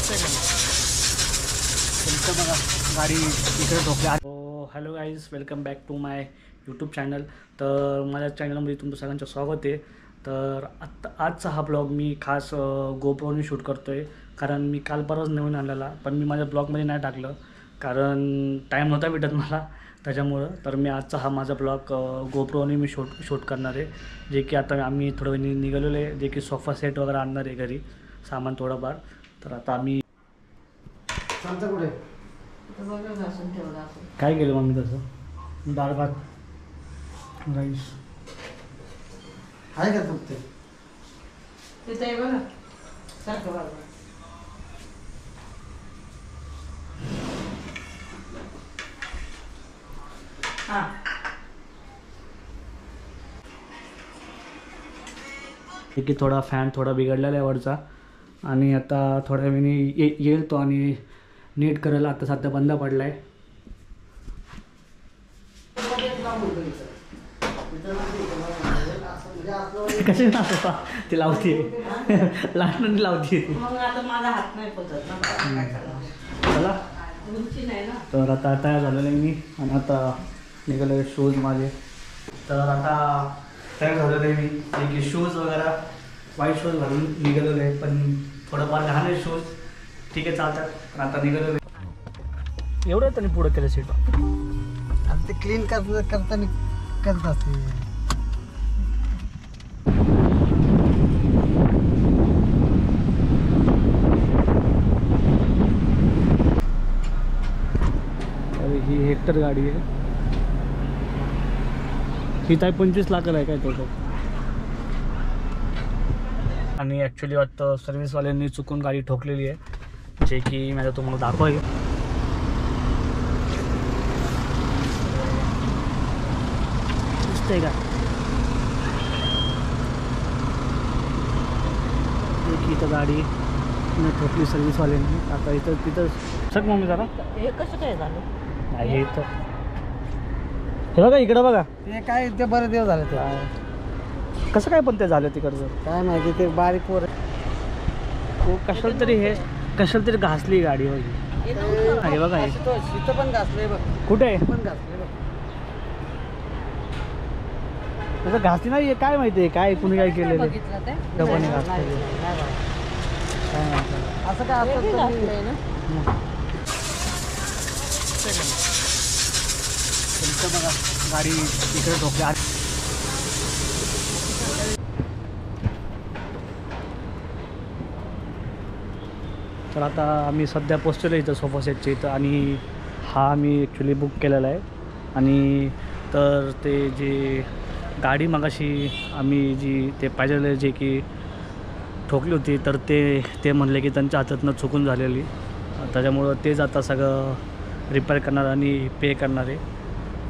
तुमचं बघा गाडी इकडे ठोकली. Hello guys, welcome back to my YouTube channel. तर माझ्या चॅनलमध्ये तुमचं सगळ्यांचं स्वागत आहे. तर आजचा हा ब्लॉग मी खास गोप्रोने शूट करतो आहे, कारण मी काल परवाच नवीन आणलेला, पण मी माझ्या ब्लॉगमध्ये नाही टाकलं कारण टाईम नव्हता भेटत मला त्याच्यामुळं. तर मी आजचा हा माझा ब्लॉग गोप्रोने मी शूट करणार आहे, जे की आता आम्ही थोडं वेळ निघालेलो आहे, जे की सोफा सेट वगैरे आणणार आहे घरी, सामान थोडंफार. तर आता आम्ही कुठे काय केलं मम्मी तसं? डाळ भात राईस आहे का फक्त तिथे आहे बघा सारखं बघा. हां की थोडा फॅन थोडा बिघडलेला आहे वरचा, आणि आता थोड्या वेळाने येईल तो आणि नीट करायला. आता सध्या बंद पडला आहे. कसे ना ती लावते लहान लावते. मग आता माझा हात नाही पोचत ना, काय करणार? चला, उंची नाही ना. तर आता तयार झालेलं आहे मी, आणि आता निघाले शूज माझे. तर आता तयार झालेलं आहे मी, जे की शूज वगैरे व्हाईट शूज घालून निघालेलं आहे, पण थोडंफार लहान आहे शूज, ठीक आहे चालतात. पण आता निघालेलं आहे एवढं त्यांनी पुढं केलं सीट. आता ते क्लीन करताना करत असते. ही हेक्टर गाडी आहे, ही ताई 25 लाखाला आहे काय टोटल. आणि ॲक्च्युली वाटतं सर्व्हिसवाल्यांनी चुकून गाडी ठोकलेली आहे, जे की मी आता तुम्हाला दाखवाय. दिसतंय का इथं गाडी ठोकली सर्व्हिसवाल्यांनी. आता इथं तिथं सग मम्मी जरा हे कसं काय झालं? नाही, हे इथं हे बघा इकडं बघा. ते काय ते बरेच दिवस झाले ते कसं काय पण ते झालं तिकडचं काय माहिती. ते बारीक पोर कशाला तरी घासली गाडी वगैरे. हे बघा हे इथं पण घासले बघ, कुठे पण घासले बघ. तसं घासली नाही, काय माहिती आहे काय कुणी काय केलेलं आहे. बघितलं ते? डबाने घासलेलं काय माहिती. असं काय हे बी असतं घासलंय ना? तुमचं बघा गाडी इकडे ठोकली. तर आता आम्ही सध्या पोचलेलो इथं सोफा सेटच्या इथं, आणि हा आम्ही ॲक्च्युली बुक केलेला आहे. आणि तर ते जे गाडी मगाशी आम्ही जी ते पाहिलेलं जे की ठोकली होती, तर ते म्हणले की त्यांच्या हातातनं चुकून झालेली, त्याच्यामुळं तेच आता सगळं रिपेअर करणार आणि पे करणार आहे.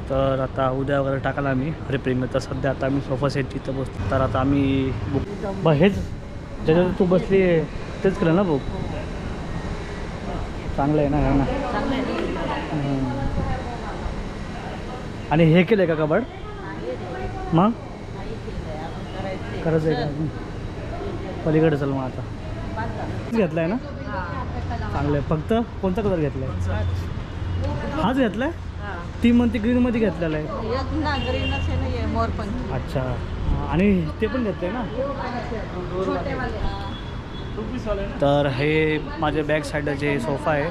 तर आता उद्या वगैरे टाकायला आम्ही रिपेअरिंग. तर सध्या आता आम्ही सोफा सेटची इथं बसतो. तर आता आम्ही बुक हेच ज्याच्यात तू बसली तेच केलं ना बुक. चांगलं आहे ना चांगलं आहे. आणि हे केलं आहे का कबाड मग करायचं आहे का? पलीकडे चल मग आता घेतला आहे ना. चांगलं आहे. फक्त कोणता कलर घेतला आहे? हाच घेतला आहे. ती म्हणते ग्रीनमध्ये घेतलेला आहे. अच्छा, आणि ते पण घेतलं आहे ना. तर हे माझ्या बॅक साईडचे सोफा आहे,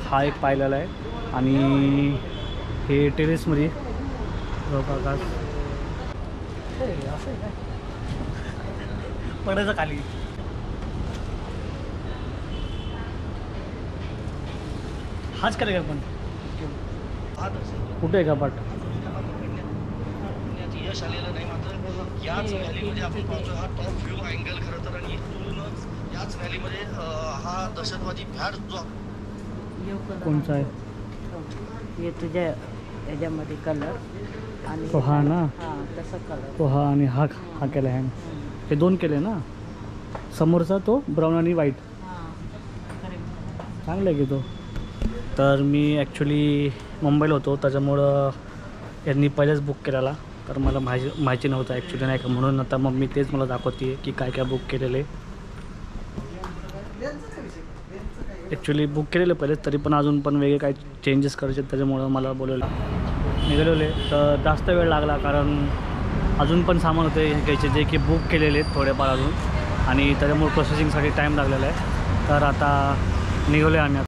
हा एक पाहिलेला आहे. आणि हे टेरेसमध्ये प्रकाश असं आहे काय पडायचं खाली. हाच करेल का पण कुठे आहे कपाट? यश आलेलं नाही. मात्र याच व्हॅलीमध्ये आपण पाहतोय हा टॉप व्ह्यू अँगल खरं तर, आणि इथूनच याच व्हॅलीमध्ये हा दहशतवादी भ्याड जो कोणचा आहे हे तुझ्या याच्यामध्ये कलर आणि तो हा ना, तसं कलर तो हा, आणि हा केला आहे. हे दोन केले ना, समोरचा तो ब्राऊन आणि व्हाईट. चांगलं आहे की तो. तर मी ॲक्च्युली मुंबईला होतो, त्याच्यामुळं यांनी पहिलेच बुक केलेला, तर मला माहिती नव्हतं ॲक्च्युली नाही का, म्हणून आता मग मी तेच मला दाखवते की काय काय बुक केलेलं आहे. ॲक्च्युली बुक केलेलं पहिले, तरी पण अजून पण वेगळे काही चेंजेस करायचे त्याच्यामुळं मला बोलवलं. निघालेले तर जास्त वेळ लागला, कारण अजून पण सामान होते घ्यायचे जे की बुक केलेले आहेत थोडेफार अजून, आणि त्याच्यामुळे प्रोसेसिंगसाठी टाईम लागलेला आहे. तर आता निघालो आहे आम्ही.